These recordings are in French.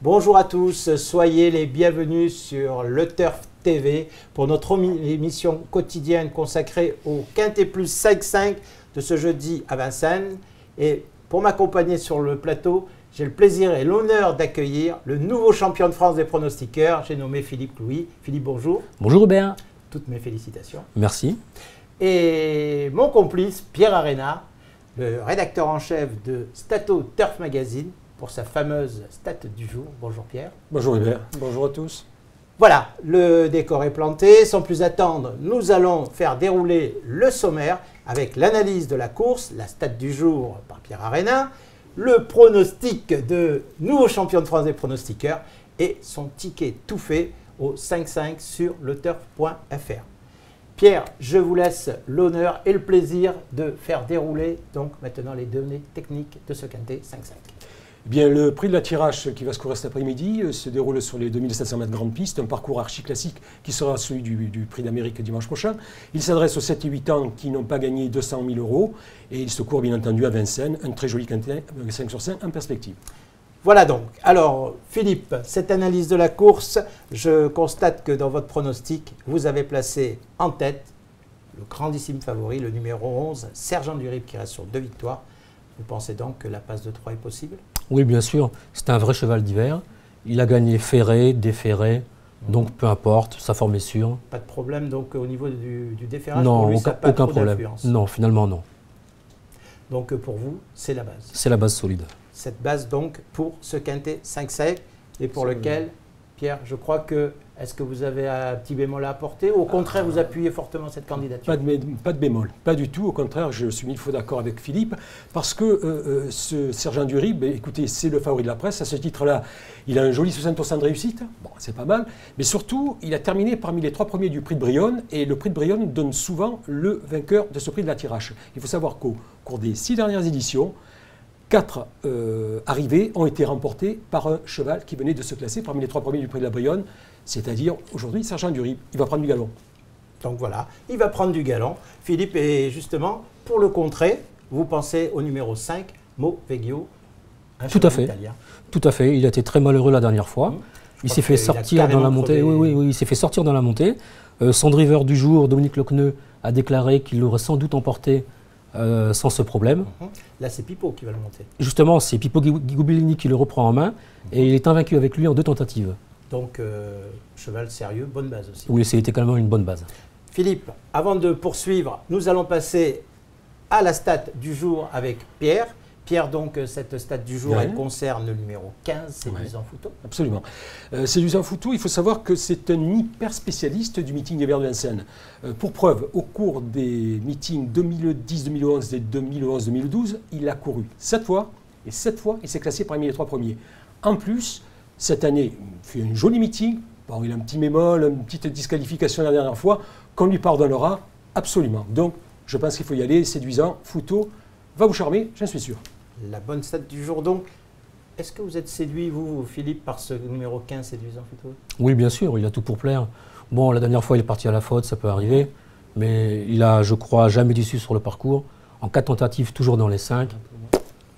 Bonjour à tous, soyez les bienvenus sur Le Turf TV pour notre émission quotidienne consacrée au Quintet Plus 5-5 de ce jeudi à Vincennes. Et pour m'accompagner sur le plateau, j'ai le plaisir et l'honneur d'accueillir le nouveau champion de France des pronostiqueurs. J'ai nommé Philippe Louis. Philippe, bonjour. Bonjour Hubert. Toutes mes félicitations. Merci. Et mon complice, Pierre Arena, le rédacteur en chef de Stato Turf Magazine, pour sa fameuse stat du jour. Bonjour Pierre. Bonjour Hubert. Bonjour à tous. Voilà, le décor est planté. Sans plus attendre, nous allons faire dérouler le sommaire avec l'analyse de la course, la stat du jour par Pierre Arena, le pronostic de nouveau champion de France des pronostiqueurs et son ticket tout fait au 5-5 sur leturf.fr. Pierre, je vous laisse l'honneur et le plaisir de faire dérouler donc maintenant les données techniques de ce quintet 5-5. Bien, le prix de la Tirage qui va se courir cet après-midi se déroule sur les 2700 mètres grande piste, un parcours archi classique qui sera celui du prix d'Amérique dimanche prochain. Il s'adresse aux 7 et 8 ans qui n'ont pas gagné 200 000 € et il se court bien entendu à Vincennes, un très joli quintet 5 sur 5 en perspective. Voilà donc. Alors Philippe, cette analyse de la course, je constate que dans votre pronostic, vous avez placé en tête le grandissime favori, le numéro 11, Sergent Durib qui reste sur 2 victoires. Vous pensez donc que la passe de 3 est possible? Oui, bien sûr. C'est un vrai cheval d'hiver. Il a gagné ferré, déferré, donc peu importe, sa forme est sûre. Pas de problème donc au niveau du déferrage? Non, pour lui, ça n'a pas aucun trop problème. d'influence. Non, finalement non. Donc pour vous, c'est la base. C'est la base solide. Cette base donc pour ce quintet 5-5 et pour lequel, Pierre, je crois que, est-ce que vous avez un petit bémol à apporter ou au contraire vous appuyez fortement cette candidature? Pas de bémol, pas du tout. Au contraire, je suis mille fois d'accord avec Philippe parce que ce Sergent Durib, écoutez, c'est le favori de la presse. À ce titre-là, il a un joli 60% de réussite. Bon, c'est pas mal. Mais surtout, il a terminé parmi les 3 premiers du prix de Brionne et le prix de Brionne donne souvent le vainqueur de ce prix de la Tirage. Il faut savoir qu'au cours des 6 dernières éditions, 4 arrivées ont été remportées par un cheval qui venait de se classer parmi les 3 premiers du prix de la Brionne, c'est-à-dire aujourd'hui Sergent Durib. Il va prendre du galon. Donc voilà, il va prendre du galon. Philippe, et justement, pour le contrer, vous pensez au numéro 5, Mo Veggio, un Tout à cheval fait. italien. Tout à fait. Il a été très malheureux la dernière fois. Il s'est fait sortir dans la montée. Oui, il s'est fait sortir dans la montée. Son driver du jour, Dominique Lecneux, a déclaré qu'il l'aurait sans doute emporté sans ce problème. Là, c'est Pipo qui va le monter. Justement, c'est Pipo Gubellini qui le reprend en main et il est invaincu avec lui en 2 tentatives. Donc, cheval sérieux, bonne base aussi. Oui, c'était quand même une bonne base. Philippe, avant de poursuivre, nous allons passer à la stat du jour avec Pierre. Pierre, donc, cette stat du jour, elle concerne le numéro 15, c'est Séduisant Fouto. Absolument. Séduisant Fouto, il faut savoir que c'est un hyper spécialiste du meeting d'hiver de Vincennes. Pour preuve, au cours des meetings 2010-2011 et 2011-2012, il a couru 7 fois, et 7 fois, il s'est classé parmi les 3 premiers. En plus, cette année, il fait un joli meeting. Bon, il a un petit bémol, une petite disqualification la dernière fois, qu'on lui pardonnera absolument. Donc, je pense qu'il faut y aller. Séduisant Fouto va vous charmer, j'en suis sûr. La bonne stat du jour, donc. Est-ce que vous êtes séduit, vous, Philippe, par ce numéro 15, Séduisant Fouto? Oui, bien sûr, il a tout pour plaire. Bon, la dernière fois, il est parti à la faute, ça peut arriver. Mais il a, je crois, jamais déçu sur le parcours. En 4 tentatives, toujours dans les 5.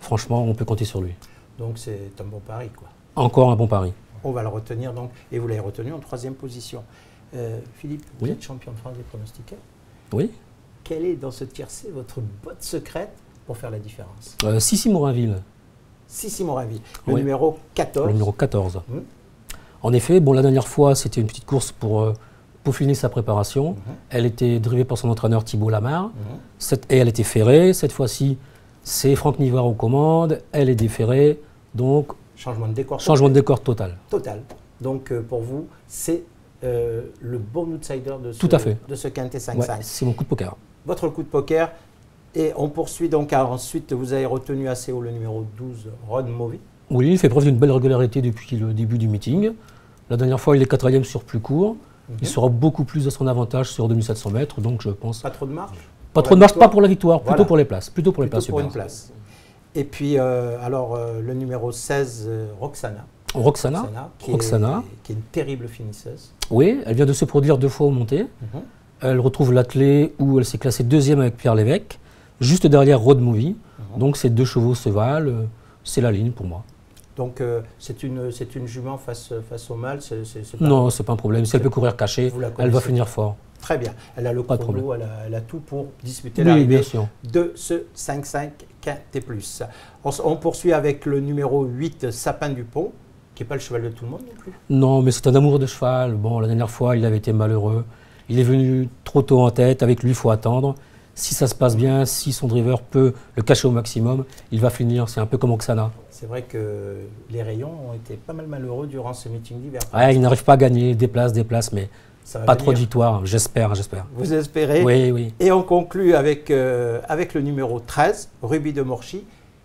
Franchement, on peut compter sur lui. Donc, c'est un bon pari, quoi. Encore un bon pari. On va le retenir, donc. Et vous l'avez retenu en 3e position. Philippe, vous Oui. êtes champion de France des pronostiqueurs. Oui. Quelle est, dans ce tiercé, votre botte secrète pour faire la différence? Sissi Morinville. Sissi Morinville, le Oui. numéro 14. Le numéro 14. En effet, bon, la dernière fois, c'était une petite course pour peaufiner sa préparation. Elle était drivée par son entraîneur Thibault Lamar. Et elle était ferrée. Cette fois-ci, c'est Franck Nivard aux commandes. Elle est déferrée. Donc, Changement de décor. changement de décor total. Total. Donc, pour vous, c'est le bon outsider de ce, Tout à fait. de ce quintet 5-5. Ouais, c'est mon coup de poker. Votre coup de poker. Et on poursuit donc. Ensuite, vous avez retenu assez haut le numéro 12, Rod Movie. Oui, il fait preuve d'une belle régularité depuis le début du meeting. La dernière fois, il est 4e sur plus court. Il sera beaucoup plus à son avantage sur 2700 mètres. Donc, je pense. Pas trop de marge? Pas trop de marge, pas pour la victoire, plutôt Voilà. pour les places. Plutôt pour les places. Pour une Hubert. place. Et puis, le numéro 16, Roxana. Roxana, qui est une terrible finisseuse. Oui, elle vient de se produire 2 fois aux montées. Elle retrouve l'attelé où elle s'est classée 2e avec Pierre Lévesque, juste derrière Road Movie. Donc ces 2 chevaux se valent, c'est la ligne pour moi. Donc c'est une jument face au mâle. Non, c'est pas un problème. Si elle peut courir cachée, elle va finir fort. Très bien. Elle a le chrono, elle a tout pour disputer bien l'arrivée sûr. de ce 5-5 Quintet Plus. On poursuit avec le numéro 8, Sapin du Pont, qui n'est pas le cheval de tout le monde non plus. Non, mais c'est un amour de cheval. Bon, la dernière fois, il avait été malheureux. Il est venu trop tôt en tête. Avec lui, il faut attendre. Si ça se passe bien, si son driver peut le cacher au maximum, il va finir. C'est un peu comme Oksana. C'est vrai que les rayons ont été pas mal malheureux durant ce meeting d'hiver. Ouais, il n'arrive pas à gagner, déplace, mais pas trop de victoires. J'espère. Vous espérez? Oui, oui. Et on conclut avec le numéro 13, Ruby de Morchy,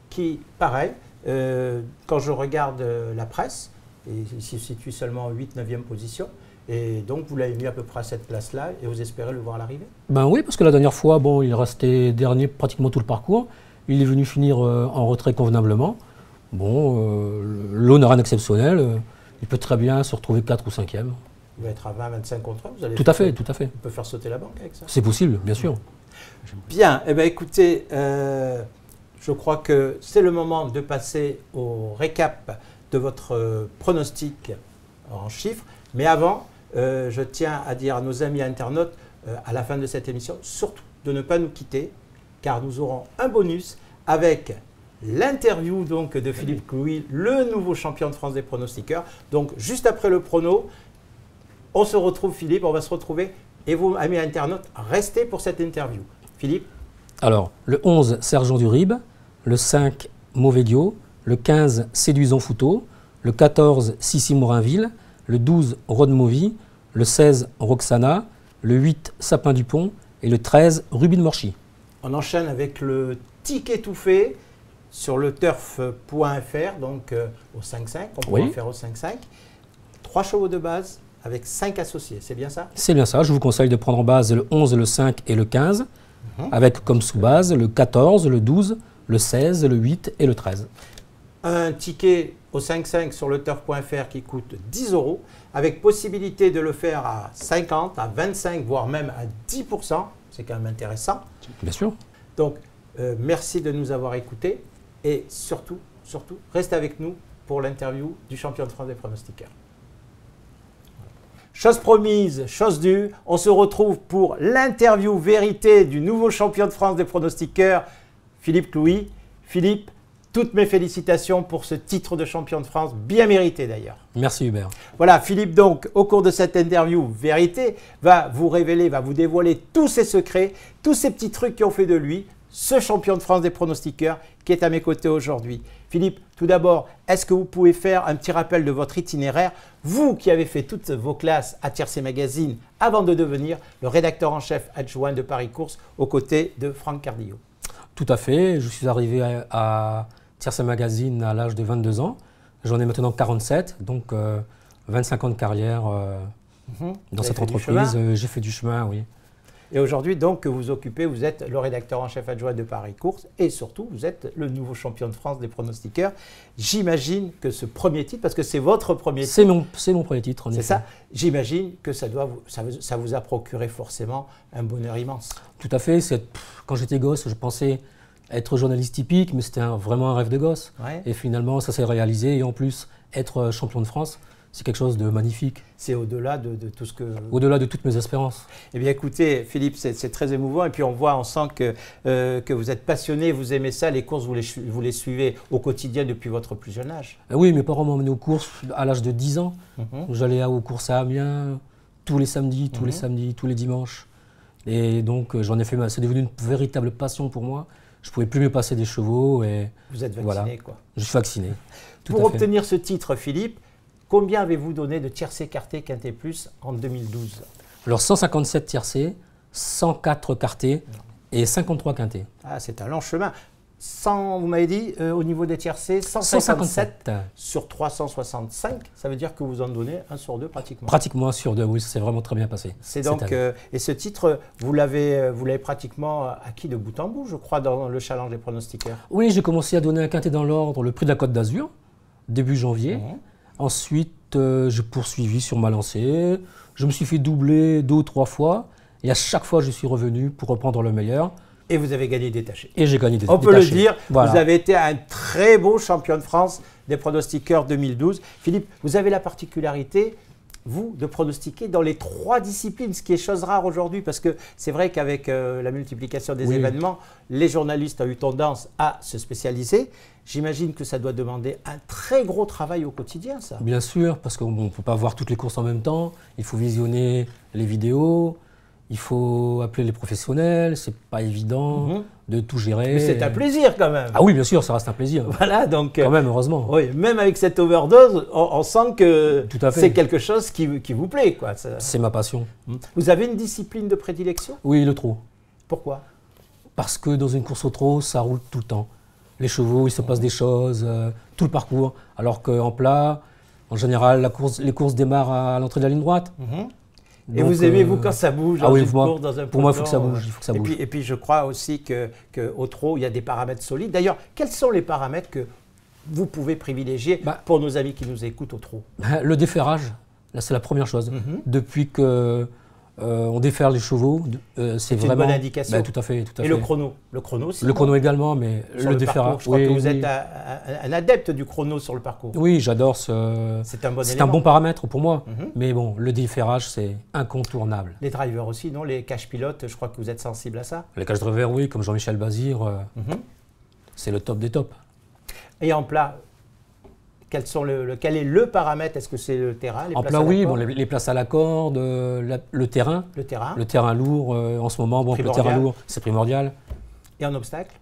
qui, pareil, quand je regarde la presse, il se situe seulement en 8-9e position. Et donc, vous l'avez mis à peu près à cette place-là et vous espérez le voir à l'arrivée? Ben oui, parce que la dernière fois, bon, il est resté dernier pratiquement tout le parcours. Il est venu finir en retrait convenablement. Bon, l'eau n'a rien d'exceptionnel. Il peut très bien se retrouver 4 ou 5e. Il va être à 20-25 contre 1. Vous allez tout à fait. On peut faire sauter la banque avec ça. C'est possible, bien sûr. Bien. Eh bien, écoutez, je crois que c'est le moment de passer au récap de votre pronostic en chiffres. Mais avant, je tiens à dire à nos amis internautes, à la fin de cette émission, surtout de ne pas nous quitter, car nous aurons un bonus avec l'interview donc de Philippe Clouy, le nouveau champion de France des pronostiqueurs. Donc, juste après le prono, on se retrouve, Philippe, on va se retrouver. Et vous, amis internautes, restez pour cette interview. Philippe? Alors, le 11, Sergent Durib, le 5, Mauvedio, le 15, Séduisant Fouteau, le 14, Sissi Morinville, le 12, Rodmovie, le 16, Roxana, le 8, Sapin du Pont et le 13, Ruby de Morchy. On enchaîne avec le ticket tout fait sur le turf.fr, donc au 5-5, on pourra faire au 5-5. 3 chevaux de base avec 5 associés, c'est bien ça? C'est bien ça, je vous conseille de prendre en base le 11, le 5 et le 15, avec comme sous-base le 14, le 12, le 16, le 8 et le 13. Un ticket au 5-5 sur le turf.fr qui coûte 10 €, avec possibilité de le faire à 50, à 25, voire même à 10%. C'est quand même intéressant. Bien sûr. Donc, merci de nous avoir écoutés et surtout, restez avec nous pour l'interview du champion de France des pronostiqueurs. Chose promise, chose due, on se retrouve pour l'interview vérité du nouveau champion de France des pronostiqueurs, Philippe Clouy. Philippe, toutes mes félicitations pour ce titre de champion de France, bien mérité d'ailleurs. Merci Hubert. Voilà, Philippe donc, au cours de cette interview vérité, va vous révéler, va vous dévoiler tous ses secrets, tous ces petits trucs qui ont fait de lui ce champion de France des pronostiqueurs qui est à mes côtés aujourd'hui. Philippe, tout d'abord, est-ce que vous pouvez faire un petit rappel de votre itinéraire, vous qui avez fait toutes vos classes à Tiercé Magazine avant de devenir le rédacteur en chef adjoint de Paris Course aux côtés de Franck Cardillo? Tout à fait, je suis arrivé à Tiercé Magazine à l'âge de 22 ans. J'en ai maintenant 47, donc 25 ans de carrière dans cette entreprise. J'ai fait du chemin, oui. Et aujourd'hui, donc, que vous occupez, vous êtes le rédacteur en chef adjoint de Paris Course et surtout, vous êtes le nouveau champion de France des pronostiqueurs. J'imagine que ce premier titre, parce que c'est votre premier titre. C'est mon premier titre, en effet. C'est ça. J'imagine que ça vous a procuré forcément un bonheur immense. Tout à fait. Quand j'étais gosse, je pensais être journaliste typique, mais c'était vraiment un rêve de gosse. Ouais. Et finalement, ça s'est réalisé. Et en plus, être champion de France, c'est quelque chose de magnifique. C'est au-delà de tout ce que... Au-delà de toutes mes espérances. Eh bien écoutez, Philippe, c'est très émouvant. Et puis on sent que vous êtes passionné, vous aimez ça. Les courses, vous les suivez au quotidien depuis votre plus jeune âge. Oui, mes parents m'ont emmené aux courses à l'âge de 10 ans. J'allais aux courses à Amiens tous les samedis, tous les dimanches. Et donc j'en ai fait, c'est devenu une véritable passion pour moi. Je ne pouvais plus me passer des chevaux. Et vous êtes vacciné, voilà. quoi. Je suis vacciné. Pour obtenir ce titre, Philippe, combien avez-vous donné de tiercé quarté quinté plus en 2012? Alors 157 tiercés, 104 quartés et 53 quintés. Ah, c'est un long chemin. Vous m'avez dit, au niveau des tiercés, 157 sur 365, ça veut dire que vous en donnez 1 sur 2 pratiquement. Pratiquement 1 sur 2, oui, ça s'est vraiment très bien passé. C'est donc, et ce titre, vous l'avez pratiquement acquis de bout en bout, je crois, dans le challenge des pronostiqueurs. Oui, j'ai commencé à donner un quintet dans l'ordre, le prix de la Côte d'Azur, début janvier. Ensuite, j'ai poursuivi sur ma lancée. Je me suis fait doubler 2 ou 3 fois. Et à chaque fois, je suis revenu pour reprendre le meilleur. Et vous avez gagné détaché. Et j'ai gagné détaché. On peut le dire, voilà. Vous avez été un très beau champion de France des pronostiqueurs 2012. Philippe, vous avez la particularité, vous, de pronostiquer dans les 3 disciplines, ce qui est chose rare aujourd'hui, parce que c'est vrai qu'avec la multiplication des événements, les journalistes ont eu tendance à se spécialiser. J'imagine que ça doit demander un très gros travail au quotidien, ça. Bien sûr, parce qu'on ne peut pas voir toutes les courses en même temps. Il faut visionner les vidéos, il faut appeler les professionnels. C'est pas évident de tout gérer. Mais c'est un plaisir quand même. Ah oui, bien sûr, ça reste un plaisir. Voilà, donc quand même, heureusement. Oui, même avec cette overdose, on sent que c'est quelque chose qui vous plaît, quoi. C'est ma passion. Vous avez une discipline de prédilection? Oui, le trot. Pourquoi? Parce que dans une course au trot, ça roule tout le temps. Les chevaux, il se passe des choses, tout le parcours. Alors qu'en plat, en général, les courses démarrent à l'entrée de la ligne droite. Et donc, vous aimez, vous, quand ça bouge dans une course, dans un pour moi, il faut que ça bouge. Il faut que ça bouge. Et puis, je crois aussi qu'au trot, il y a des paramètres solides. D'ailleurs, quels sont les paramètres que vous pouvez privilégier pour nos amis qui nous écoutent au trot? Le déferrage, là, c'est la première chose. Depuis que on déferle les chevaux, c'est vraiment une bonne indication. Tout à fait, tout à fait. Et le chrono aussi. Le chrono également, mais le déferrage. Je crois que vous êtes un adepte du chrono sur le parcours. Oui, j'adore c'est un bon paramètre pour moi. Mais bon, le déferrage, c'est incontournable. Les drivers aussi, non? Les cache pilotes, je crois que vous êtes sensible à ça. Les cache drivers, oui, comme Jean-Michel Bazir, c'est le top des tops. Et en plat, quel est le paramètre? Est-ce que c'est le terrain? En plat, oui, bon, les places à la corde, le terrain. Le terrain lourd, en ce moment, bon, le terrain lourd, c'est primordial. Et en obstacle?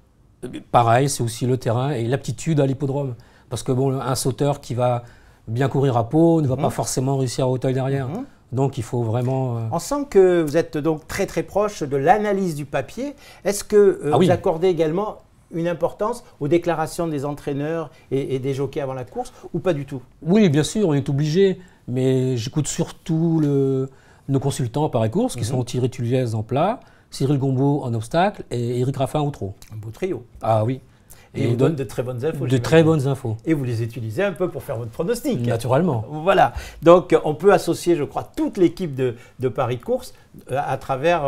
Pareil, c'est aussi le terrain et l'aptitude à l'hippodrome. Parce que bon, un sauteur qui va bien courir à peau ne va pas forcément réussir à hauteuil derrière. Donc il faut vraiment… On sent que vous êtes donc très très proche de l'analyse du papier. Est-ce que vous accordez également une importance aux déclarations des entraîneurs et des jockeys avant la course, ou pas du tout? Oui, bien sûr, on est obligé, mais j'écoute surtout nos consultants par course, qui sont Thierry Tulliez en plat, Cyril Gombeau en obstacle et Éric Raffin au trot. Un beau trio. Ah oui. Et vous donne de très bonnes infos. De très bonnes infos. Et vous les utilisez un peu pour faire votre pronostic. Naturellement. Voilà. Donc on peut associer, je crois, toute l'équipe de Paris Course à travers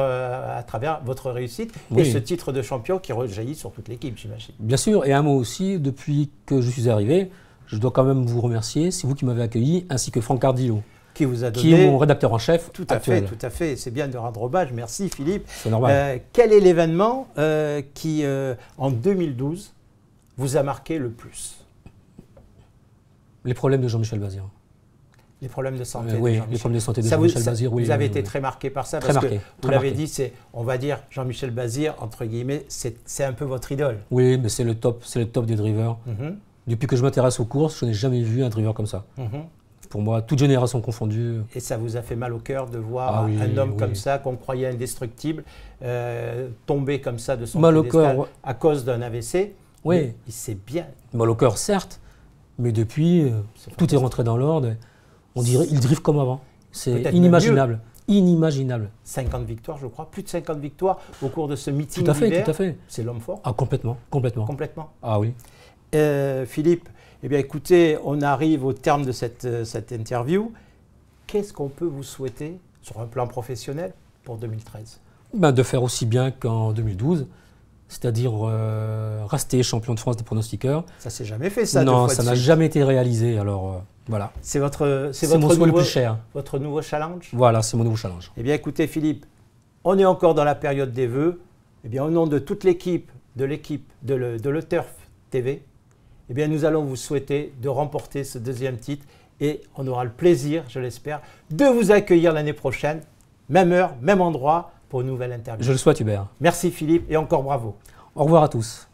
votre réussite et ce titre de champion qui rejaillit sur toute l'équipe, j'imagine. Bien sûr. Et un mot aussi, depuis que je suis arrivé, je dois quand même vous remercier. C'est vous qui m'avez accueilli, ainsi que Franck Cardillo. Qui vous a donné… Qui est mon rédacteur en chef actuel. Tout à fait. C'est bien de rendre hommage. Merci Philippe. C'est normal. Quel est l'événement qui, en 2012, vous a marqué le plus? Les problèmes de Jean-Michel Bazir. Les problèmes de santé. Oui, les problèmes de santé de Jean-Michel Bazir. Vous avez été très marqué par ça, parce que vous l'avez dit, on va dire Jean-Michel Bazir, entre guillemets, c'est un peu votre idole. Oui, mais c'est le top des drivers. Depuis que je m'intéresse aux courses, je n'ai jamais vu un driver comme ça. Pour moi, toute génération confondue. Et ça vous a fait mal au cœur de voir un homme comme ça, qu'on croyait indestructible, tomber comme ça de son piédestal à cause d'un AVC? Oui. Il sait bien. Mal au cœur, certes, mais depuis, tout est rentré dans l'ordre. On dirait il drive comme avant. C'est inimaginable. Inimaginable. 50 victoires, je crois. Plus de 50 victoires au cours de ce meeting d'hiver. Tout à fait. C'est l'homme fort. Ah, complètement. Ah oui. Philippe, eh bien, écoutez, on arrive au terme de cette interview. Qu'est-ce qu'on peut vous souhaiter sur un plan professionnel pour 2013? De faire aussi bien qu'en 2012. C'est-à-dire rester champion de France des pronostiqueurs. Ça s'est jamais fait, ça? Non, ça n'a jamais été réalisé, alors voilà. C'est mon souhait le plus cher. Votre nouveau challenge? Voilà, c'est mon nouveau challenge. Eh bien, écoutez, Philippe, on est encore dans la période des vœux. Eh bien, au nom de toute l'équipe de Le Turf TV, eh bien, nous allons vous souhaiter de remporter ce deuxième titre et on aura le plaisir, je l'espère, de vous accueillir l'année prochaine, même heure, même endroit, pour une nouvelle interview. Je le souhaite, Hubert. Merci Philippe et encore bravo. Au revoir à tous.